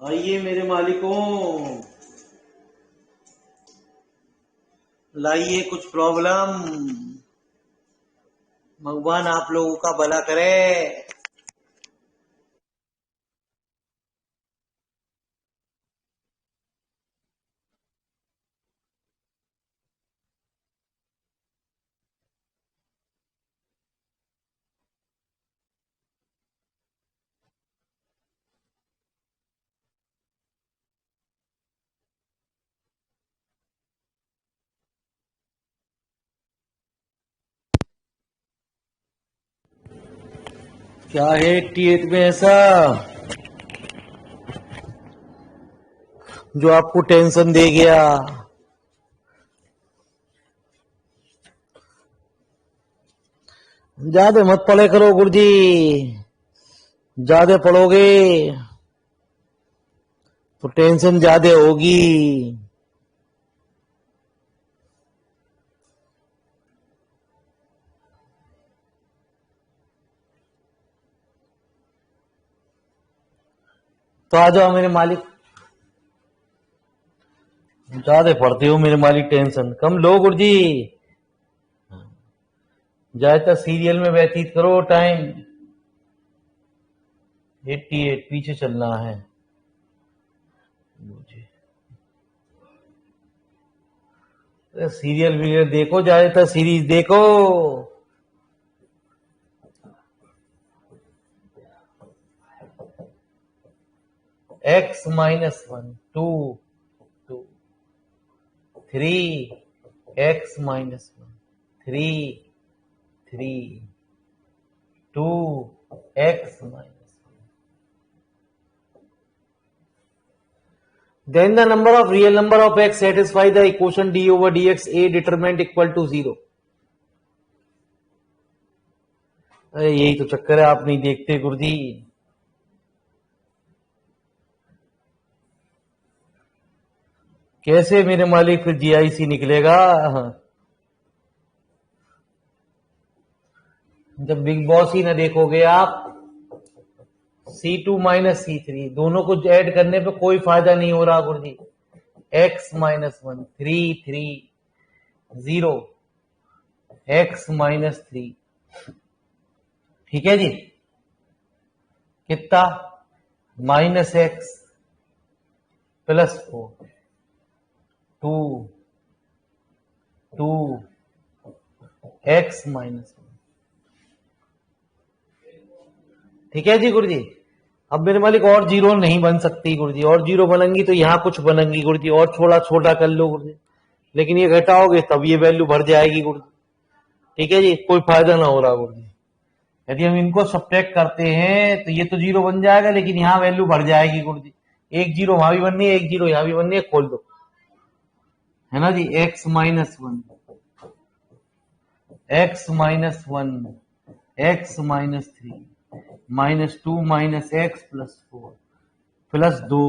आइए मेरे मालिकों, लाइए कुछ प्रॉब्लम। भगवान आप लोगों का भला करे। क्या है 88 में ऐसा जो आपको टेंशन दे गया? ज्यादा मत पढ़े करो गुरुजी, ज्यादा पढ़ोगे तो टेंशन ज्यादा होगी। तो आ जाओ मेरे मालिक, ज्यादा पढ़ते हो मेरे मालिक, टेंशन कम लो गुरुजी। ज्यादातर सीरियल में व्यतीत करो टाइम। 88 पीछे चलना है मुझे। सीरियल वीरियल देखो, ज्यादातर सीरीज देखो। x-1 2 2 3 x-1 3 3 2 x-1. Then the number of real number of x satisfy the equation d over dx a determinant equal to 0. अरे यही तो चक्कर है, आप नहीं देखते गुरुजी। कैसे मेरे मालिक फिर जीआईसी निकलेगा? जब बिग बॉस ही ना देखोगे आप। C2 माइनस C3 दोनों को ऐड करने पे कोई फायदा नहीं हो रहा गुरुजी। x-1 3 3 0 x-3, ठीक है जी। कितना? -x +4 2 2 x-1, ठीक है जी गुरुजी। अब मेरे मालिक और जीरो नहीं बन सकती गुरुजी, और जीरो बनेंगी तो यहाँ कुछ बनेंगी गुरुजी, और छोटा छोटा कर लो गुरुजी, लेकिन ये घटाओगे तब ये वैल्यू भर जाएगी गुरुजी। ठीक है जी, कोई फायदा ना हो रहा गुरुजी। यदि हम इनको सब्ट्रैक्ट करते हैं तो ये तो जीरो बन जाएगा, लेकिन यहाँ वैल्यू बढ़ जाएगी गुरुजी। एक जीरो वहां भी बननी है, एक जीरो यहाँ भी बननी है, खोल दो, है ना जी। x-1 x-1 x-3 -2 -x +4 +2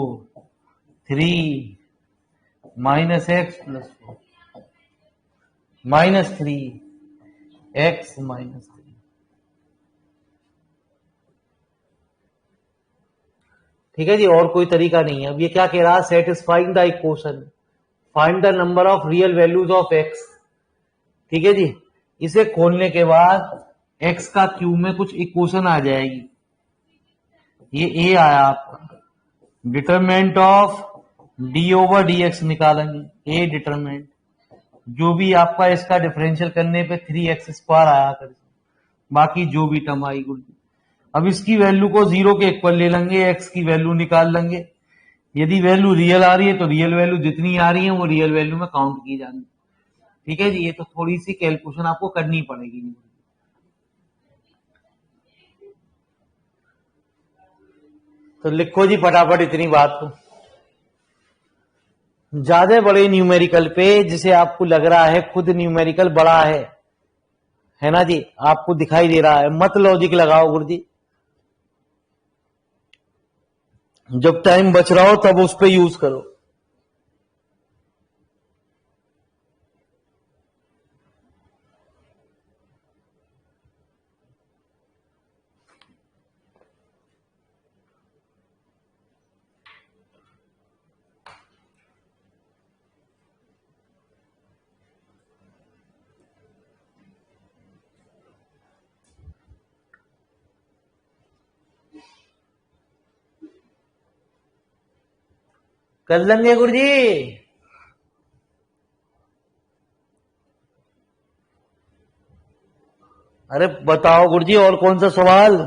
3 -x +4 -3 x-3। ठीक है जी, और कोई तरीका नहीं है। अब ये क्या कह रहा है? Satisfying the equation, find the number of real values of x। ठीक है जी, इसे खोलने के बाद x का क्यू में कुछ इक्वेशन आ जाएगी। ये a आया आपका, determinant of d over dx निकालेंगे। a डिटरमिनेंट जो भी आपका इसका डिफरेंशियल करने पे 3x² आया कर, बाकी जो भी टर्म आई गुरुजी। अब इसकी वैल्यू को 0 के इक्वल ले लेंगे, x की वैल्यू निकाल लेंगे। यदि वैल्यू रियल आ रही है तो रियल वैल्यू जितनी आ रही है वो रियल वैल्यू में काउंट की जाएगी। ठीक है जी, ये तो थोड़ी सी कैलकुलेशन आपको करनी पड़ेगी। तो लिखो जी फटाफट इतनी बात को। ज्यादा बड़े न्यूमेरिकल पे जिसे आपको लग रहा है खुद न्यूमेरिकल बड़ा है ना जी, आपको दिखाई दे रहा है, मत लॉजिक लगाओ गुरुजी। जब टाइम बच रहा हो तब उस पर यूज करो। कर लेंगे गुरुजी। अरे बताओ गुरुजी और कौन सा सवाल।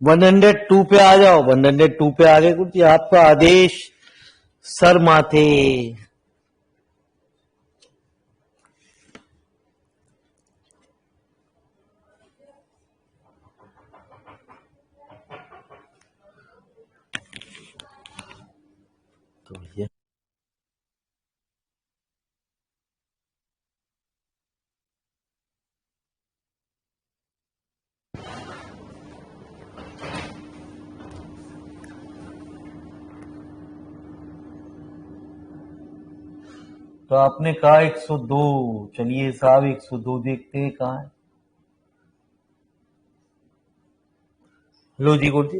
वन 102 पे आ जाओ। 102 पे आ गए गुरुजी, आपका आदेश सर माथे। तो ये तो आपने कहा 102। चलिए साहब 102 देखते हैं कहाँ है। लो जी गुरुजी।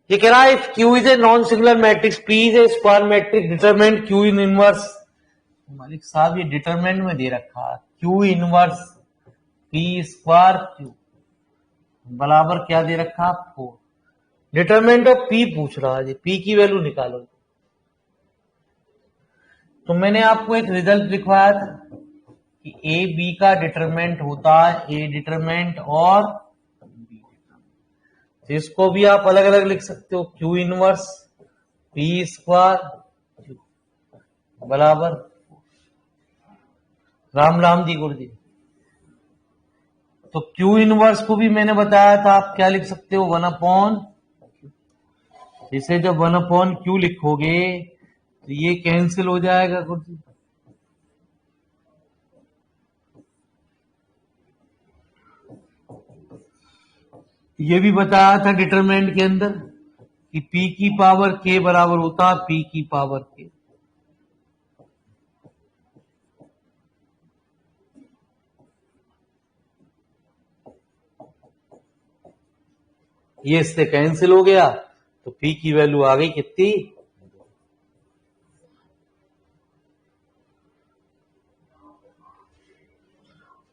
ये कह रहा है Q is a non singular matrix, P is a square matrix, determinant Q in inverse. मालिक साहब ये डिटरमिनेंट में दे रखा है Q inverse P square Q बराबर क्या दे रखा 4। डिटरमिनेंट ऑफ पी पूछ रहा है, पी की वैल्यू निकालो। तो मैंने आपको एक रिजल्ट लिखवाया था कि ए बी का डिटरमिनेंट होता है ए डिटरमिनेंट और बी। तो इसको भी आप अलग अलग लिख सकते हो, क्यू इनवर्स पी स्क्वायर बराबर राम राम जी गुरु जी। तो क्यू इनवर्स को भी मैंने बताया था, आप क्या लिख सकते हो 1/, इसे जब 1/क्यू लिखोगे तो ये कैंसिल हो जाएगा गुरु जी। ये भी बताया था डिटरमिनेंट के अंदर कि p की पावर k बराबर होता है p की पावर k। ये इससे कैंसिल हो गया तो p की वैल्यू आ गई कितनी।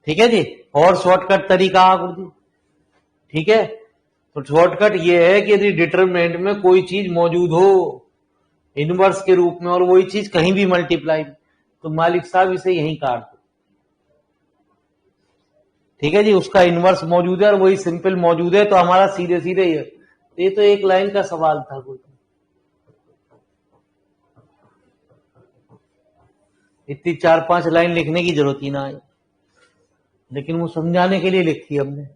ठीक है जी। और शॉर्टकट तरीका गुरु जी, ठीक है। तो शॉर्टकट ये है कि यदि डिटरमिनेंट में कोई चीज मौजूद हो इनवर्स के रूप में और वही चीज कहीं भी मल्टीप्लाई, तो मालिक साहब इसे यहीं काट दो। ठीक है जी, उसका इनवर्स मौजूद है और वही सिंपल मौजूद है, तो हमारा सीधे सीधे ये तो एक लाइन का सवाल था कुछ, इतनी 4-5 लाइन लिखने की जरूरत ही ना आई, लेकिन वो समझाने के लिए लिखी हमने।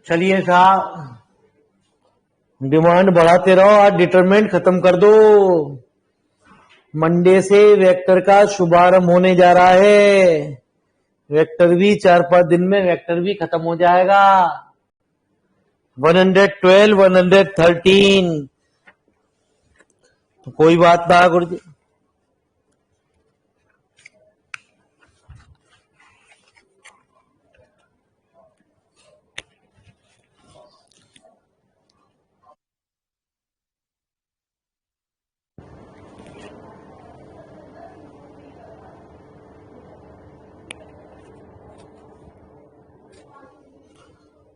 चलिए साहब डिमांड बढ़ाते रहो, आज डिटरमिनेंट खत्म कर दो। मंडे से वेक्टर का शुभारंभ होने जा रहा है। वेक्टर भी 4-5 दिन में वेक्टर भी खत्म हो जाएगा। 112, 113 तो कोई बात ना गुरु जी।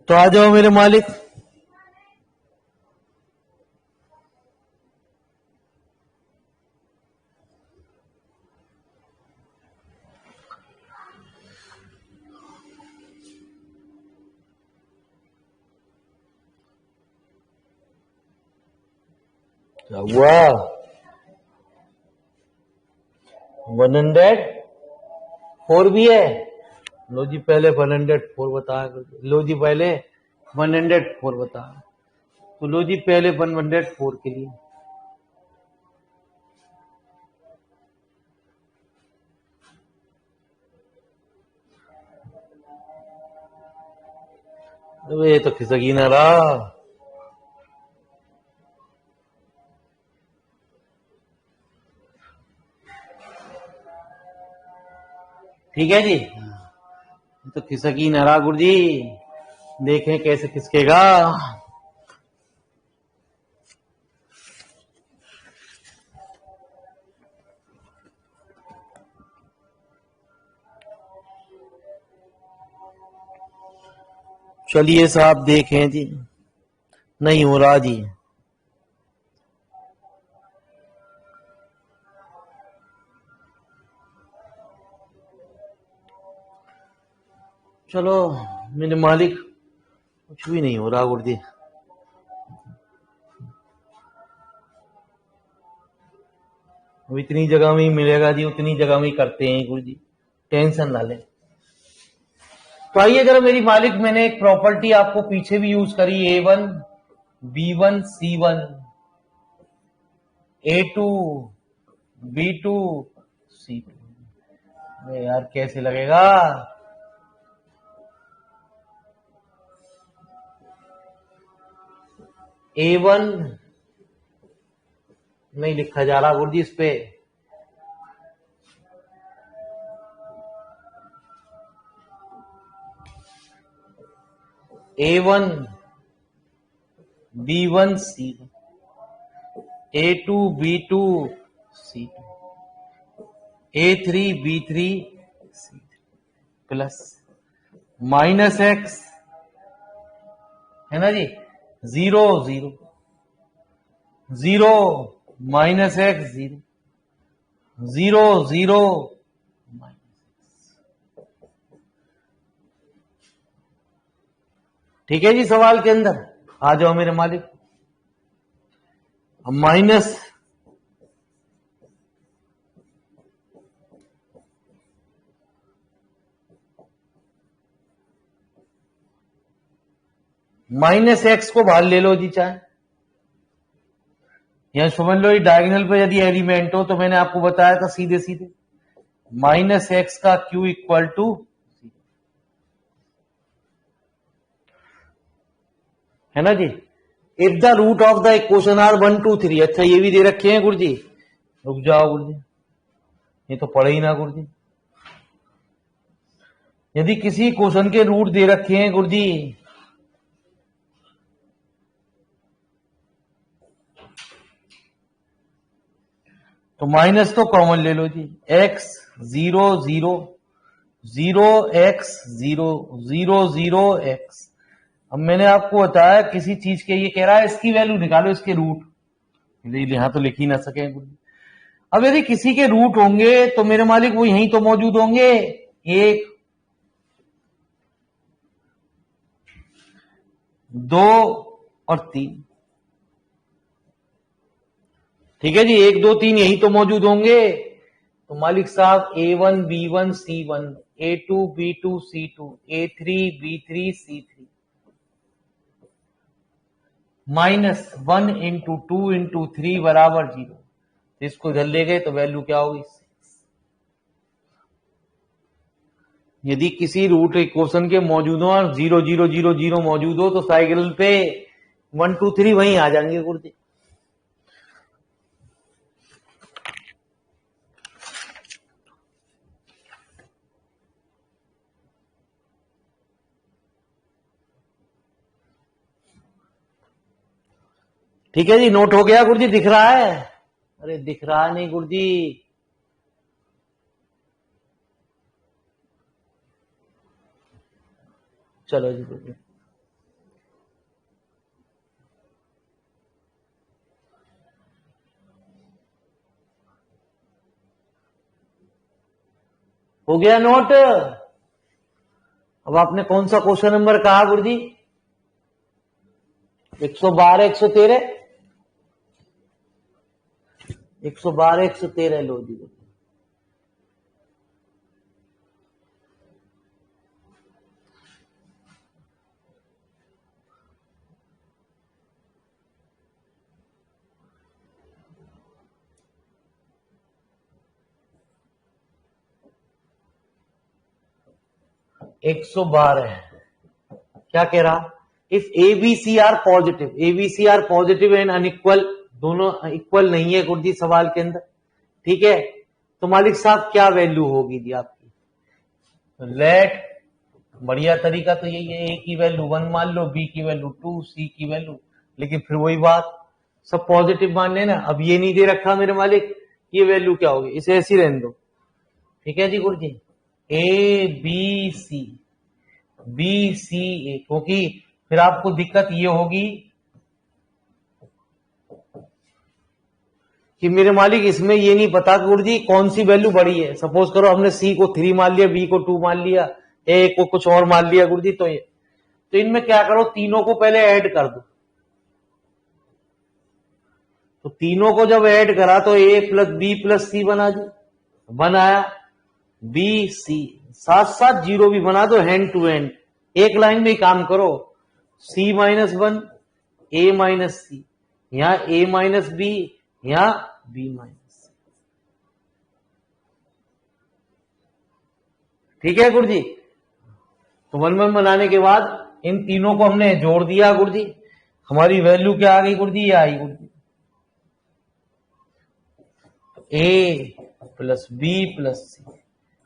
तो आ जाओ मेरे मालिक। क्या हुआ 104 भी है। लो जी पहले 104 बताया। लो जी पहले 104 बताया। तो लो जी पहले 104 के लिए तो ये तो खिसक ही ना रहा। ठीक है जी। तो खिसक ही न रहा गुरुजी, देखें कैसे खिसकेगा। चलिए साहब देखें जी, नहीं हो रहा जी। चलो मेरे मालिक, कुछ भी नहीं हो रहा गुरुजी। अब इतनी जगह में ही मिलेगा जी, उतनी जगह में ही करते हैं गुरुजी, टेंशन ना लें। तो आइए जरा मेरी मालिक, मैंने एक प्रॉपर्टी आपको पीछे भी यूज करी, A1 B1 C1 A2 B2 C2। यार कैसे लगेगा? A1 नहीं लिखा जा रहा गुरुजी इस पे, A1 B1 C1 A2 B2 C2 A3 B3 C3 plus minus x, है ना जी, 0 0 0 माइनस एक्स 0 0 0 ठीक है जी। सवाल के अंदर आ जाओ मेरे मालिक। माइनस माइनस एक्स को बाहर ले लो जी, चाहे यहां समझ लो ये डायगोनल पे यदि एलिमेंट हो, तो मैंने आपको बताया था सीधे सीधे माइनस एक्स का क्यू इक्वल टू, है ना जी। If the root of the equation are 1 2 3। अच्छा ये भी दे रखे हैं गुरुजी, रुक जाओ गुरुजी, ये तो पढ़े ही ना गुरुजी। यदि किसी क्वेश्चन के रूट दे रखे हैं गुरुजी, तो माइनस तो कॉमन ले लो जी, x 0 0 0 x 0 0 0 x। अब मैंने आपको बताया किसी चीज के, ये कह रहा है इसकी वैल्यू निकालो, इसके रूट, यहां तो लिख ही ना सके। अब यदि किसी के रूट होंगे तो मेरे मालिक वो यहीं तो मौजूद होंगे, 1 2 और 3। ठीक है जी, 1 2 3 यही तो मौजूद होंगे। तो मालिक साहब A1 B1 C1 A2 B2 C2 A3 B3 C3 minus 1 into 2 into 3 बराबर 0। इसको इधर ले गए तो वैल्यू क्या होगी, 6। यदि किसी रूट इक्वेशन के मौजूद हो और 0 0 0 0 मौजूद हो, तो साइकिल पे 1 2 3 वहीं आ जाएंगे गुरुजी। ठीक है जी, नोट हो गया गुरुजी, दिख रहा है? अरे दिख रहा नहीं गुरुजी, चलो जी गुरुजी। हो गया नोट? अब आपने कौन सा क्वेश्चन नंबर कहा गुरुजी? 112 113 112 113 लो जी। एक 112 क्या कह रहा? If ABC are positive, ABC are positive and unequal, दोनों इक्वल नहीं है गुरुजी सवाल के अंदर, ठीक है, तो मालिक साहब क्या वैल्यू होगी जी आपकी? लेट बढ़िया तरीका तो यही है, ए की वैल्यू 1 मान लो, बी की वैल्यू 2, सी की वैल्यू, लेकिन फिर वही बात, सब पॉजिटिव मान लेना। अब ये नहीं दे रखा मेरे मालिक, ये वैल्यू क्या होगी, इसे ऐसी रहने दो। ठीक है जी गुरु जी, A B C, B C ए, क्योंकि फिर आपको दिक्कत ये होगी कि मेरे मालिक इसमें ये नहीं पता कि गुरु जी कौन सी वैल्यू बड़ी है। सपोज करो हमने सी को 3 मान लिया, बी को 2 मान लिया, ए को कुछ और मान लिया गुरु जी, तो इनमें क्या करो, तीनों को पहले ऐड कर दो। तो तीनों को जब ऐड करा तो ए प्लस बी प्लस सी बना दी, बनाया बी सी, साथ साथ जीरो भी बना दो, हैंड टू हैंड, एक लाइन में ही काम करो। सी माइनस 1, ए माइनस सी, यहां ए माइनस बी, यहां बी माइनस सी। ठीक है गुरु जी, तो वन वन बनाने के बाद इन तीनों को हमने जोड़ दिया गुरु जी, हमारी वैल्यू क्या आ गई गुरु जी, ये आई गुरु जी, ए प्लस बी प्लस सी,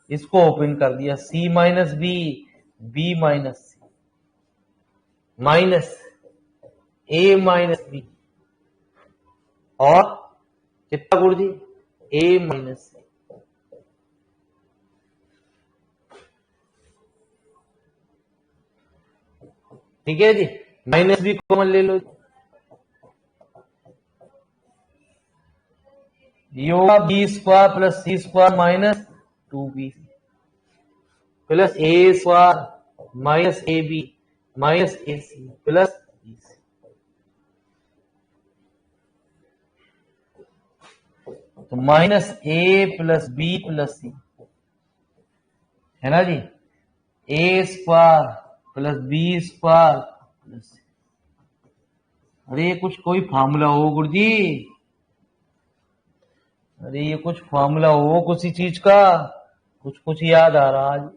इसको ओपन कर दिया, सी माइनस बी, बी माइनस सी, माइनस ए माइनस बी, और कितना गुरु जी, ए माइनस सी। ठीक है जी, माइनस बी कॉमन ले लो, योगा b square plus c square minus 2b plus a square minus a b minus a c plus b c. तो minus a plus b plus c है ना जी, a square plus b square plus c. अरे ये कुछ कोई formula हो गुरुजी, अरे ये कुछ फार्मूला हो किसी चीज का, कुछ कुछ याद आ रहा आज।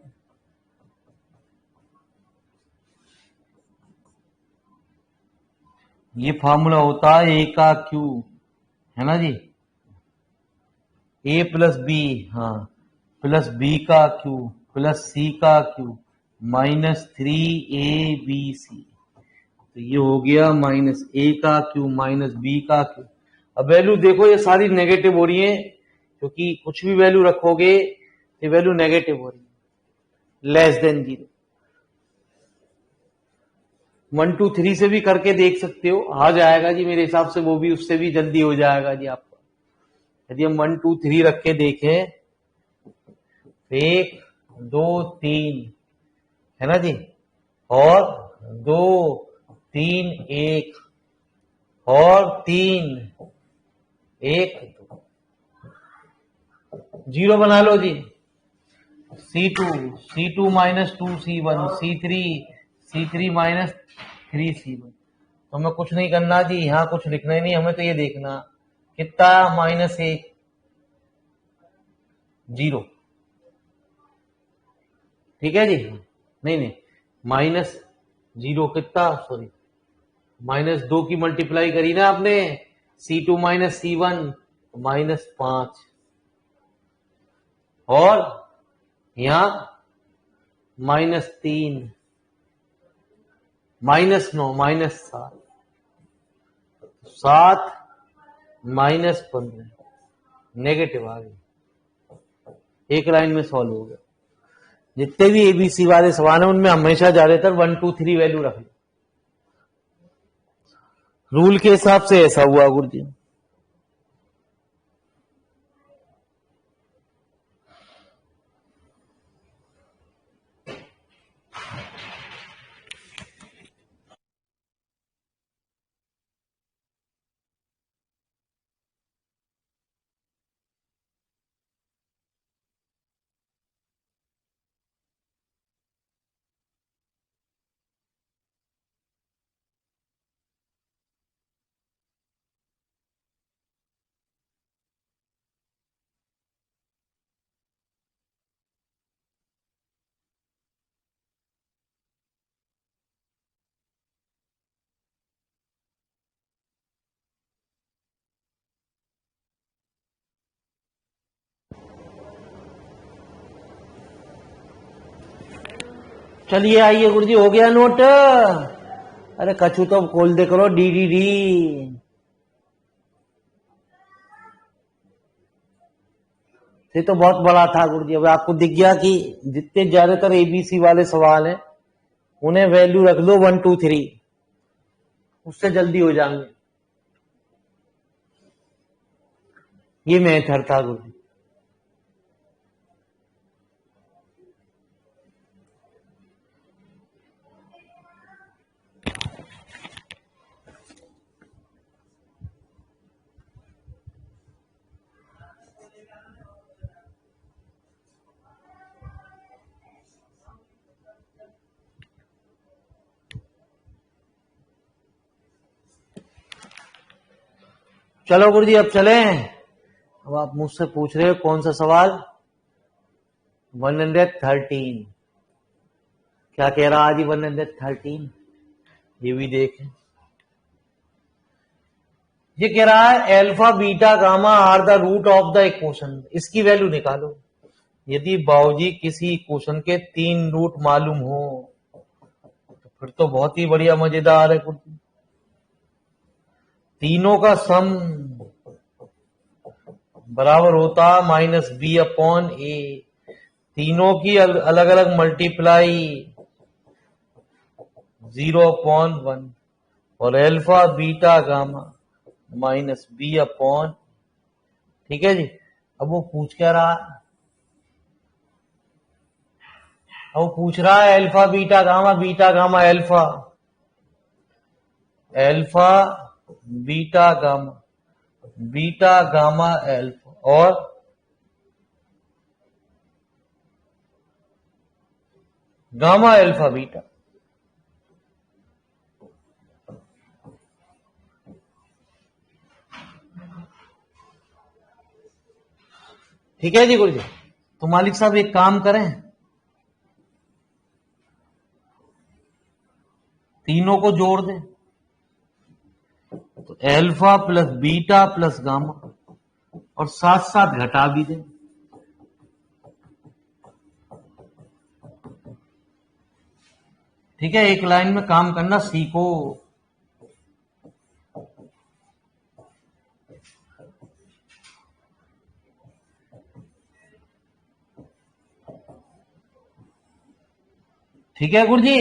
ये फार्मूला होता है ए का क्यू, है ना जी, ए प्लस बी, हाँ, प्लस बी का क्यू प्लस सी का क्यू माइनस 3ab तो ये हो गया माइनस ए का क्यू माइनस बी का क्यू। अब वैल्यू देखो ये सारी नेगेटिव हो रही है, क्योंकि कुछ भी वैल्यू रखोगे ये वैल्यू नेगेटिव हो रही है, लेस देन 0। 1 2 3 से भी करके देख सकते हो, आ जाएगा जी मेरे हिसाब से, वो भी उससे भी जल्दी हो जाएगा जी आपका। यदि हम 1 2 3 रख के देखें, 1 2 3 है ना जी, और 2 3 1 और 3 1 0 बना लो जी, C2 minus 2C1 C3 minus 3C1। तो हमें कुछ नहीं करना जी, यहां कुछ लिखना ही नहीं, हमें तो ये देखना कितना, माइनस 1 0। ठीक है जी, नहीं नहीं, माइनस 0 कितना, सॉरी, माइनस 2 की मल्टीप्लाई करी ना आपने, C2 माइनस C1 माइनस 5, और यहां minus 3 minus 9 minus 7 7 minus 15 negative आ गई, एक लाइन में सॉल्व हो गया। जितने भी एबीसी वाले सवाल हैं उनमें हमेशा ज्यादातर 1 2 3 वैल्यू रख लो, रूल के हिसाब से ऐसा हुआ गुरुजी। चलिए आइए गुरुजी, हो गया नोट। अरे कछु तो खोल दे करो, DDD। ये तो बहुत बड़ा था गुरुजी। अब आपको दिख गया कि जितने ज्यादातर ABC वाले सवाल हैं उन्हें वैल्यू रख दो 1 2 3, उससे जल्दी हो जाएंगे। ये मेथड था गुरुजी। चलो गुरुजी अब चलें। अब आप मुझसे पूछ रहे हो कौन सा सवाल? 113। क्या कह रहा आज ही 113? ये भी देखें। ये कह रहा है alpha beta gamma are the root of the equation. इसकी वैल्यू निकालो। यदि बाबूजी किसी इक्वेशन के 3 रूट मालूम हो तो फिर तो बहुत ही बढ़िया मजेदार है। तीनों का सम बराबर होता -b/a। तीनों की अलग अलग मल्टीप्लाई 0/1 और अल्फा बीटा गामा -b/। ठीक है जी। अब वो पूछ क्या रहा? अब वो पूछ रहा है alpha beta gamma alpha, alpha beta gamma alpha और गामा अल्फा बीटा। ठीक है जी गुरुजी। तो मालिक साहब एक काम करें, तीनों को जोड़ दें। तो alpha plus beta plus gamma और साथ साथ घटा भी दें। ठीक है, एक लाइन में काम करना सीखो। ठीक है गुरुजी।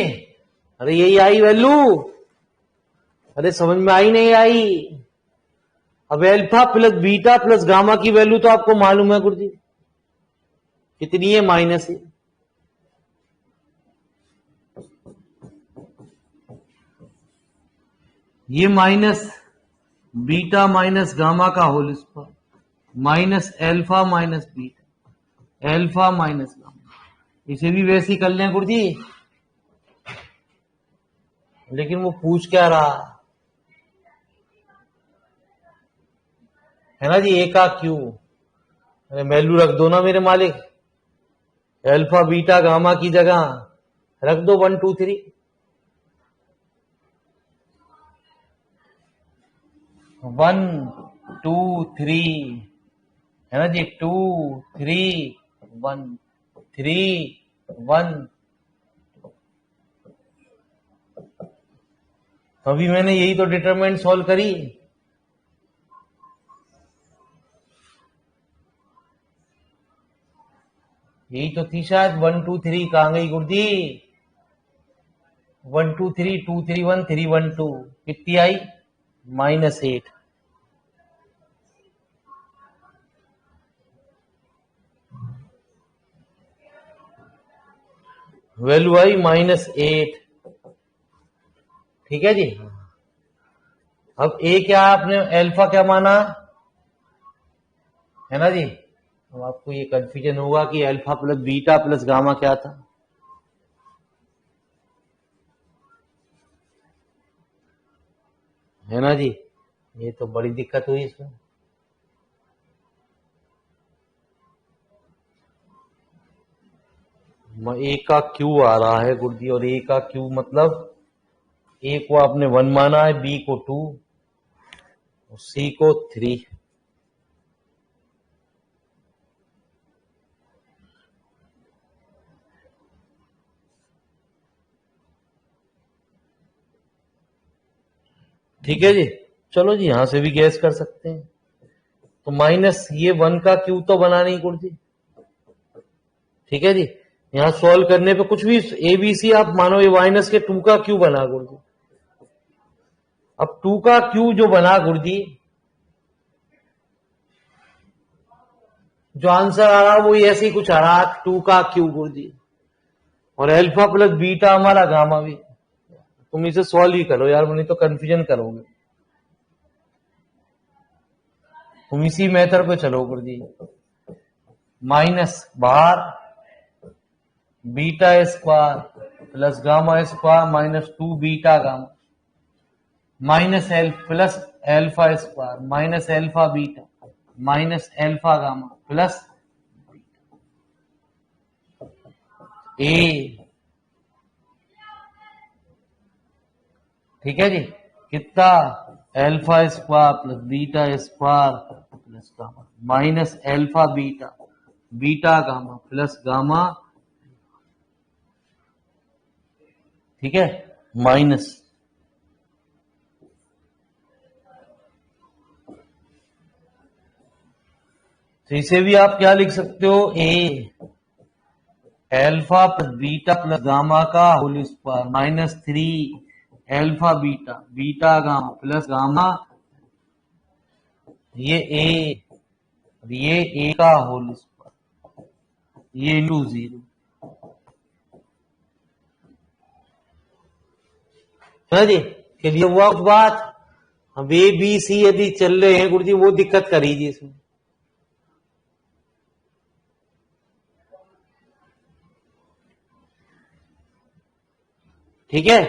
अरे यही आई वैल्यू। अरे समझ में आई नहीं आई? अब alpha plus beta plus gamma की वैल्यू तो आपको मालूम है गुरुजी कितनी है? -है। ये माइनस बीटा माइनस गामा का whole square minus alpha minus beta alpha minus gamma. इसे भी वैसे ही कर लें गुरुजी। लेकिन वो पूछ क्या रहा है ना जी? ए का क्यू। अरे वैल्यू रख दो ना मेरे मालिक। अल्फा बीटा गामा की जगह रख दो 1 2 3। 1 2 3 है ना जी? 2 3 1 3 1। तो अभी मैंने यही तो डिटरमिनेंट सॉल्व करी। यही तो थी शायद। 1 2 3 कहां गई गुरुजी? 1 2 3 2 3 1 3 1 2 कितनी आई? -8। वैल्यू आई -8। ठीक है जी। अब ए क्या आपने अल्फा क्या माना है ना जी? अब आपको ये कंफ्यूजन होगा कि alpha plus beta plus gamma क्या था। है ना जी? ये तो बड़ी दिक्कत हुई इसमें। ए का क्यू आ रहा है गुरुजी और ए का क्यू मतलब ए को आपने 1 माना है, बी को 2 और सी को 3। ठीक है जी। चलो जी यहां से भी गैस कर सकते हैं। तो माइनस ये 1 का क्यू तो बना नहीं गुरुजी। ठीक है जी। यहां सॉल्व करने पे कुछ भी एबीसी आप मानो ये माइनस के 2 का क्यू बना गुरुजी। अब 2 का क्यू जो बना गुरुजी, जो आंसर आ रहा वो ऐसे ही कुछ आ रहा 2 का क्यू गुरुजी। और अल्फा प्लस बीटा हमारा गामा भी। तुम इसे सॉल्व ही करो यार, नहीं तो कंफ्यूजन करोगे। तुम इसी मेथड पे चलो गुरुजी। माइनस बाहर beta square plus gamma square minus 2 beta gamma minus l plus alpha square minus alpha beta minus alpha gamma plus a. ठीक है जी। कितना? Alpha square plus beta square plus gamma minus alpha beta beta gamma plus gamma. ठीक है, minus तो इसे भी आप क्या लिख सकते हो? A alpha plus beta plus gamma का whole square minus 3 alpha beta beta gamma plus gamma. ये ए और ये ए का होल स्क्वायर, ये इंटू 0। समझ जी? क्लियर हुआ कुछ बात? अब ए बी सी यदि चल रहे हैं गुरुजी, वो दिक्कत करीजिए इसमें। ठीक है।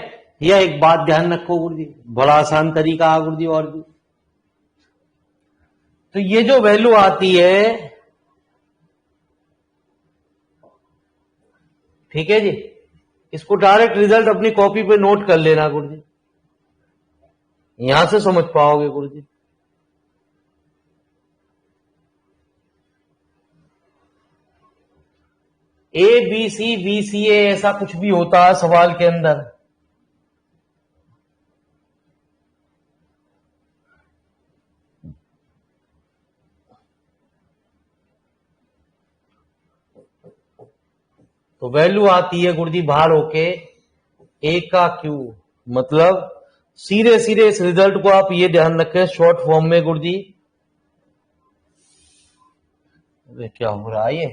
यह एक बात ध्यान रखो गुरुजी, बड़ा आसान तरीका है गुरुजी। और भी तो ये जो वैल्यू आती है, ठीक है जी, इसको डायरेक्ट रिजल्ट अपनी कॉपी पे नोट कर लेना गुरुजी, यहां से समझ पाओगे गुरुजी। ए बी सी ए ऐसा कुछ भी होता है सवाल के अंदर, तो वैल्यू आती है गुरुजी बाहर होके ए का क्यू। मतलब सीधे सीधे इस रिजल्ट को आप ये ध्यान रखें शॉर्ट फॉर्म में गुरुजी। क्या हो रहा है ये?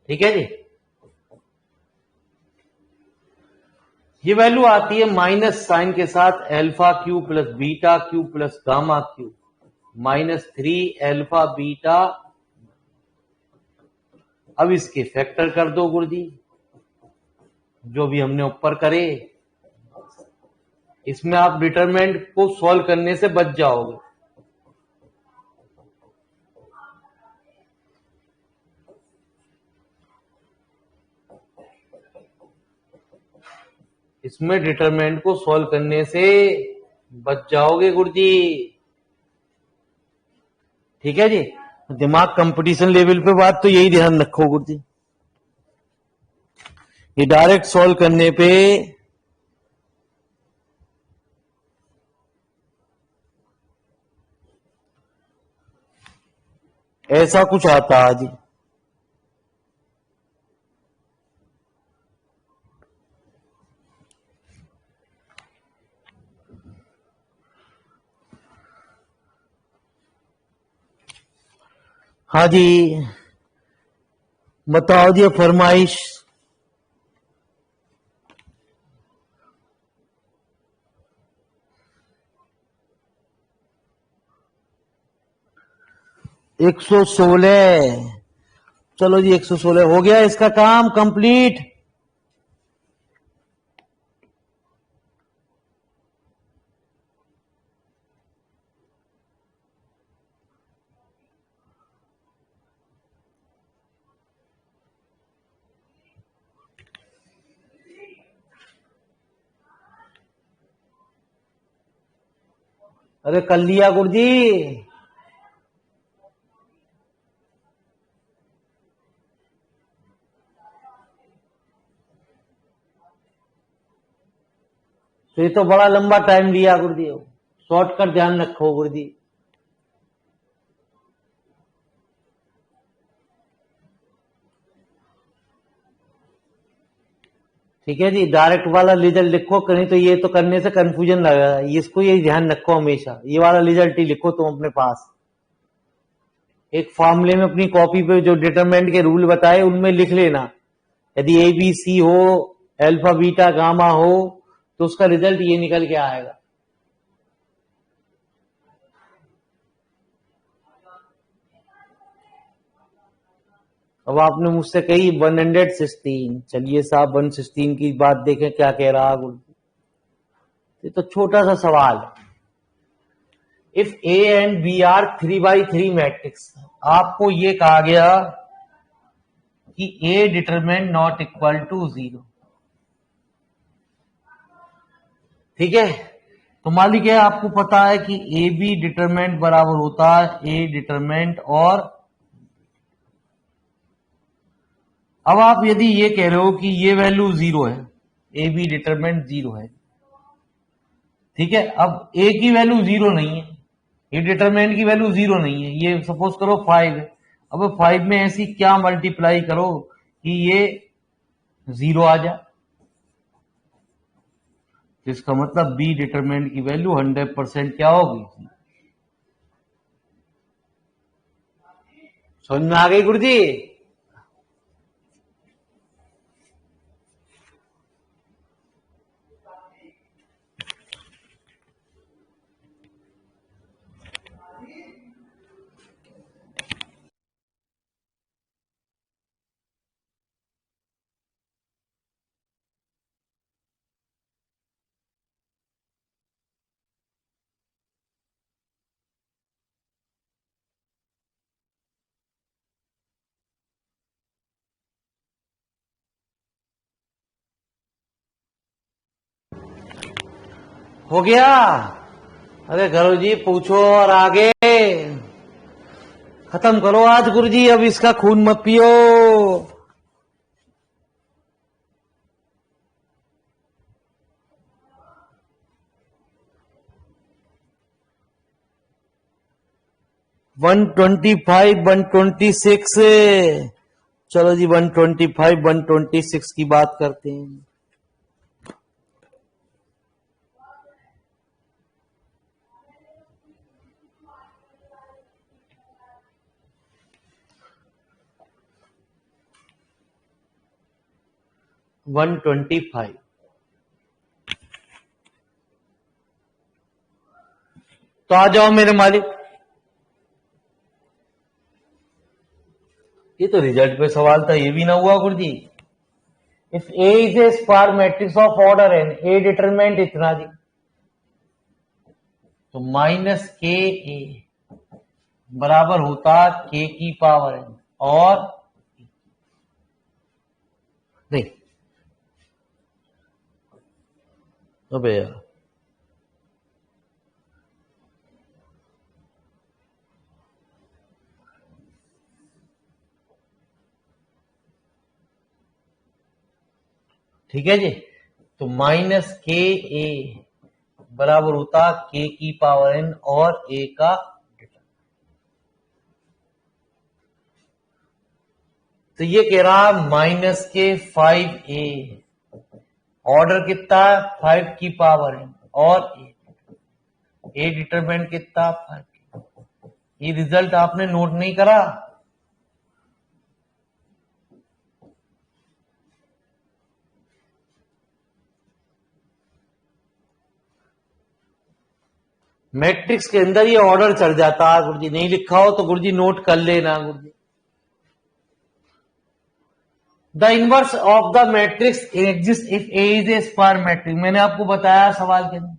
ठीक है जी। ये वैल्यू आती है माइनस साइन के साथ alpha Q plus beta Q plus gamma Q minus 3 alpha beta. अब इसके फैक्टर कर दो गुरुजी, जो भी हमने ऊपर करे। इसमें आप डिटरमिनेंट को सॉल्व करने से बच जाओगे। इसमें डिटरमिनेंट को सॉल्व करने से बच जाओगे गुरुजी। ठीक है जी। दिमाग कंपटीशन लेवल पे बात तो यही ध्यान रखो गुरुजी, ये डायरेक्ट सॉल्व करने पे ऐसा कुछ आता है जी। हाँ जी, बताओ जी फरमाइश। एक 116। चलो जी 116 हो गया इसका काम कंप्लीट। अरे कर लिया गुरुजी। तो ये तो बड़ा लंबा टाइम लिया गुरुजी, शॉर्टकट ध्यान रखो गुरुजी। ठीक है जी, डायरेक्ट वाला रिजल्ट लिखो, कहीं तो ये तो करने से कंफ्यूजन लगेगा, इसको ये ध्यान रखो हमेशा, ये वाला रिजल्ट ही लिखो तुम अपने पास। एक फॉर्मूले में अपनी कॉपी पे जो डिटरमिनेंट के रूल बताए उनमें लिख लेना, यदि ए बी सी हो, अल्फा बीटा गामा हो, तो उसका रिजल्ट ये निकल के आएगा। अब आपने मुझसे कही 116, चलिए साहब 116 की बात देखें क्या कह रहा गुरु। ये तो छोटा सा सवाल है। If a and b are 3x3 matrix, आपको ये कहा गया कि a determinant not equal to 0। ठीक है, तो मान लीजिए आपको पता है कि ए बी डिटरमिनेंट बराबर होता है ए डिटरमिनेंट, और अब आप यदि ये कह रहे हो कि ये वैल्यू 0 है, ए बी डिटरमिनेंट 0 है, ठीक है, अब ए की वैल्यू 0 नहीं है, ये डिटरमिनेंट की वैल्यू 0 नहीं है, ये सपोज करो 5 है। अब 5 में ऐसी क्या मल्टीप्लाई करो कि ये 0 आ जाए, इसका मतलब बी डिटरमिनेंट की वैल्यू 100% क्या होगी, समझ में आ गई गुरुजी? हो गया? अरे गुरुजी पूछो और आगे खत्म करो आज गुरुजी, अब इसका खून मत पियो। वन 125 126, चलो जी 125 126 की बात करते हैं। वन 125, तो आ जाओ मेरे मालिक। ये तो रिजल्ट पे सवाल था, ये भी ना हुआ गुरुजी। If a is a square matrix of order n, a determinant इतना जी, तो माइनस के ए बराबर होता के की पावर एन, और नहीं, अबे यार ठीक है जी, तो माइनस के ए बराबर होता के की पावर एन और ए का, तो ये कह रहा माइनस के 5a, ऑर्डर कितना 5 की पावर है, और ए डिटरमिनेंट कितना 5। ये रिजल्ट आपने नोट नहीं करा? मैट्रिक्स के अंदर ये ऑर्डर चढ़ जाता है गुरुजी, नहीं लिखा हो तो गुरुजी नोट कर लेना गुरुजी। The inverse of the matrix exist if a is a square matrix, मैंने आपको बताया सवाल के अंदर,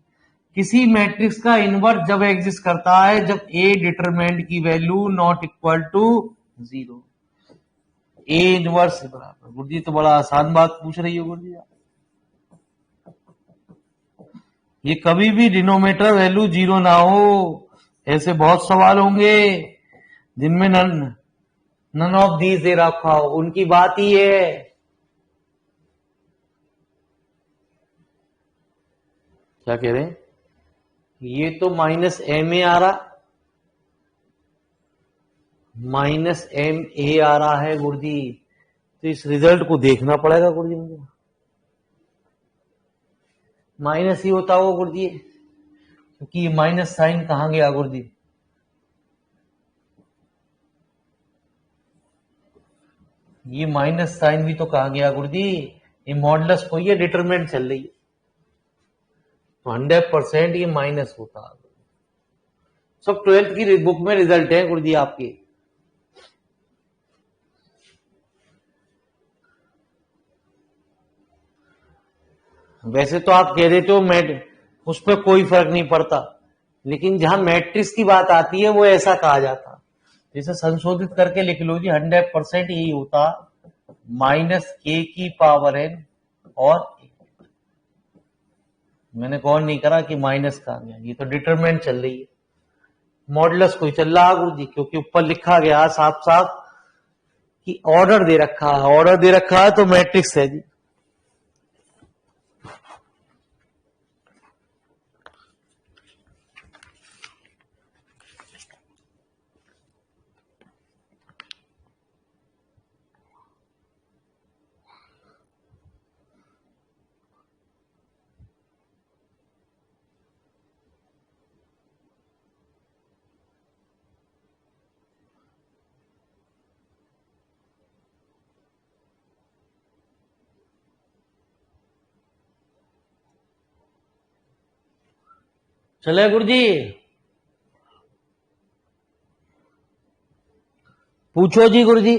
किसी मैट्रिक्स का इनवर्स जब एग्जिस्ट करता है जब ए डिटरमिनेंट की value not equal to 0, a inverse से बराबर। गुरुजी तो बड़ा आसान बात पूछ रही हो गुरुजी, ये कभी भी डिनोमिनेटर वैल्यू 0 ना हो, ऐसे बहुत सवाल होंगे जिनमें नन ऑफ दीज दे रखा हो, उनकी बात ही है। क्या कह रहे हैं, ये तो माइनस एम ए आ रहा, माइनस एम ए आ रहा है गुरुजी, तो इस रिजल्ट को देखना पड़ेगा गुरुजी मुझे। माइनस ही होता होगा गुरुजी, क्योंकि ये माइनस साइन कहां गया गुरुजी, ये माइनस साइन भी तो कहां गया गुरुजी, ये मॉडुलस को ये डिटरमिनेंट चल रही है, तो 100% ये माइनस होता। सब 12th की बुक में रिजल्ट है गुरुजी आपके। वैसे तो आप कह देते हो उस पर कोई फर्क नहीं पड़ता, लेकिन जहां मैट्रिक्स की बात आती है वो ऐसा कहा जाता, जैसे संशोधित करके लिख लो जी, 100% यही होता, माइनस के की पावर एन, और मैंने कौन नहीं करा कि माइनस का गया, ये तो डिटरमिनेंट चल रही है, मॉडुलस कोई चल रहा गुरु जी, क्योंकि ऊपर लिखा गया साफ साफ कि ऑर्डर दे रखा है, ऑर्डर दे रखा है तो मैट्रिक्स है जी। चले गुरु जी, पूछो जी गुरु जी।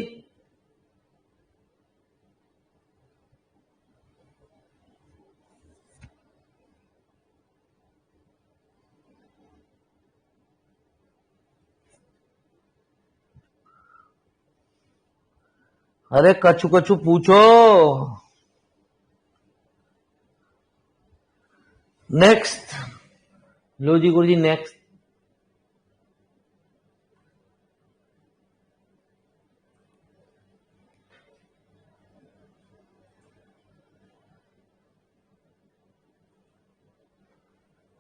अरे कछु कछु पूछो। नेक्स्ट, लो जी गुरु जी नेक्स्ट।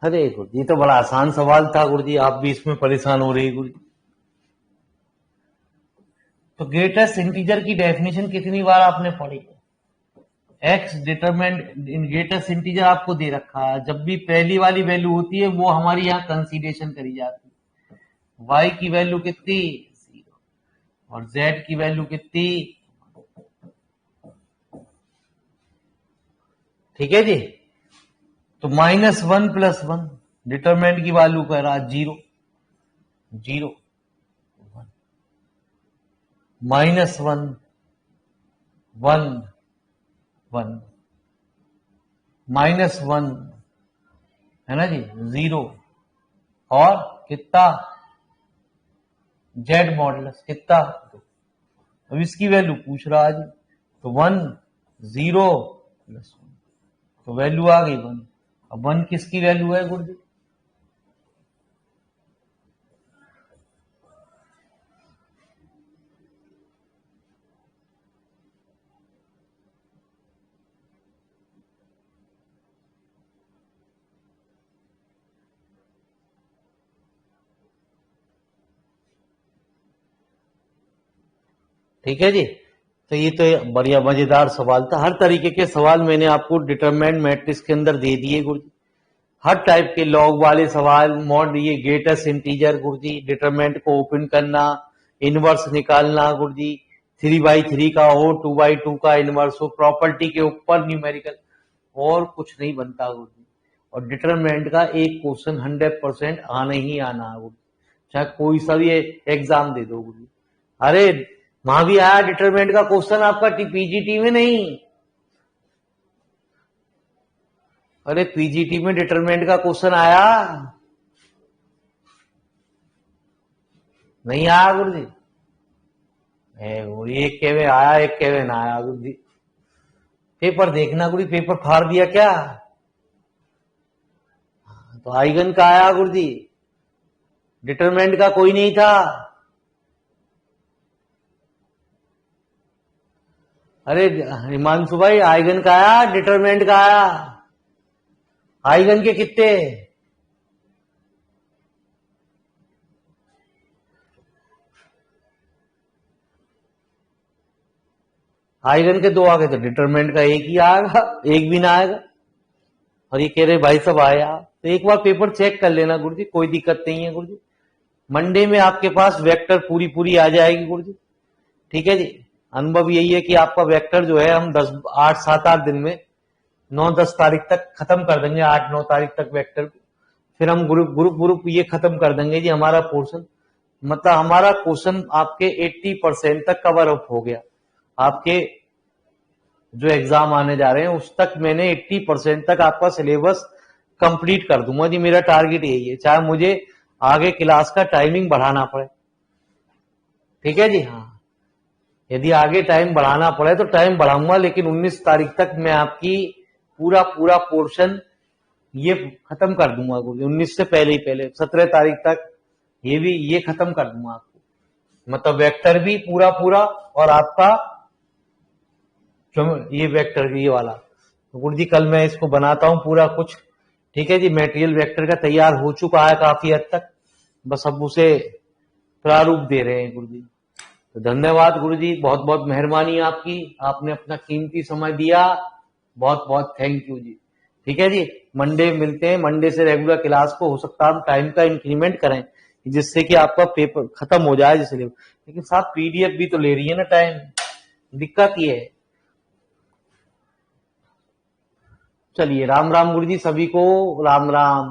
अरे गुरु जी तो बड़ा आसान सवाल था गुरु जी, आप भी इसमें परेशान हो रही गुरु जी। तो ग्रेटेस्ट इंटीजर की डेफिनेशन कितनी बार आपने पढ़ी? एक्स डिटरमिनेंट इन ग्रेटेस्ट इंटीजर आपको दे रखा है, जब भी पहली वाली वैल्यू होती है वो हमारी यहाँ कंसीडरेशन करी जाती है, वाई की वैल्यू कितनी 0 और जेड की वैल्यू कितनी, ठीक है जी। तो -1 + 1 डिटरमिनेंट की वैल्यू कह रहा 0 0 -1 1 1 -1 है ना जी 0 और कितना जेड मॉडुलस कितना, अब इसकी वैल्यू पूछ रहा है जी, तो 1 0 + 1, तो वैल्यू आ गई 1। अब 1 किसकी वैल्यू है गुरु जी? ठीक है जी। तो ये तो बढ़िया मजेदार सवाल था, हर तरीके के सवाल मैंने आपको डिटरमिनेंट मैट्रिक्स के अंदर दे दिए गुरु जी, हर टाइप के लॉग वाले सवाल, मॉड ये ग्रेटेस्ट इंटीजर गुरु जी, डिटरमिनेंट को ओपन करना, इनवर्स निकालना गुरु जी, 3/3 का हो 2/2 का इनवर्स हो, प्रॉपर्टी के ऊपर न्यूमेरिकल, और कुछ नहीं बनता गुरु जी। और डिटरमिनेंट का एक क्वेश्चन 100% आना ही आना है गुरु जी, चाहे कोई सा भी एग्जाम दे दो गुरु जी। अरे वहां भी आया डिटरमिनेंट का क्वेश्चन आपका पीजीटी में नहीं, अरे पीजीटी में डिटरमिनेंट का क्वेश्चन आया नहीं आया गुरु जी? एक के में आया एक के में ना आया गुरु जी, पेपर देखना गुरु जी, पेपर फाड़ दिया क्या? तो आइगन का आया गुरु जी, डिटरमिनेंट का कोई नहीं था। अरे हिमांशु भाई आइगन का आया डिटरमिनेंट का आया, आइगन के कितने? आइगन के 2 आ गए तो डिटरमिनेंट का 1 ही आएगा, 1 भी ना आएगा। और ये कह रहे भाई सब आया, तो एक बार पेपर चेक कर लेना गुरु जी, कोई दिक्कत नहीं है गुरु जी। मंडे में आपके पास वेक्टर पूरी पूरी आ जाएगी गुरु जी। ठीक है जी। अनुभव यही है कि आपका वेक्टर जो है हम 7-8 दिन में 9-10 तारीख तक खत्म कर देंगे, 8-9 तारीख तक वेक्टर। फिर हम ग्रुप ग्रुप ग्रुप ये खत्म कर देंगे जी हमारा पोर्शन। मतलब हमारा क्वेश्चन आपके 80% तक कवर अप हो गया। आपके जो एग्जाम आने जा रहे हैं उस तक मैंने 80% तक आपका सिलेबस कंप्लीट कर दूंगा जी। मेरा टारगेट यही है, चाहे मुझे आगे क्लास का टाइमिंग बढ़ाना पड़े। ठीक है जी। हाँ, यदि आगे टाइम बढ़ाना पड़े तो टाइम बढ़ाऊंगा, लेकिन 19 तारीख तक मैं आपकी पूरा पूरा पोर्शन ये खत्म कर दूंगा। 19 से पहले ही, पहले 17 तारीख तक ये खत्म कर दूंगा आपको। मतलब वेक्टर भी पूरा पूरा और आपका ये वेक्टर ये वाला। तो गुरु जी कल मैं इसको बनाता हूं पूरा कुछ। ठीक है जी। मटेरियल वेक्टर का तैयार हो चुका है काफी हद तक, बस अब उसे प्रारूप दे रहे हैं गुरु जी। तो धन्यवाद गुरु जी, बहुत बहुत मेहरबानी आपकी, आपने अपना कीमती समय दिया, बहुत बहुत थैंक यू जी। ठीक है जी। मंडे मिलते हैं, मंडे से रेगुलर क्लास को हो सकता है हम टाइम का इंक्रीमेंट करें जिससे कि आपका पेपर खत्म हो जाए इसलिए। लेकिन साथ पीडीएफ भी तो ले रही है ना टाइम, दिक्कत ये है। चलिए राम राम गुरु जी, सभी को राम राम।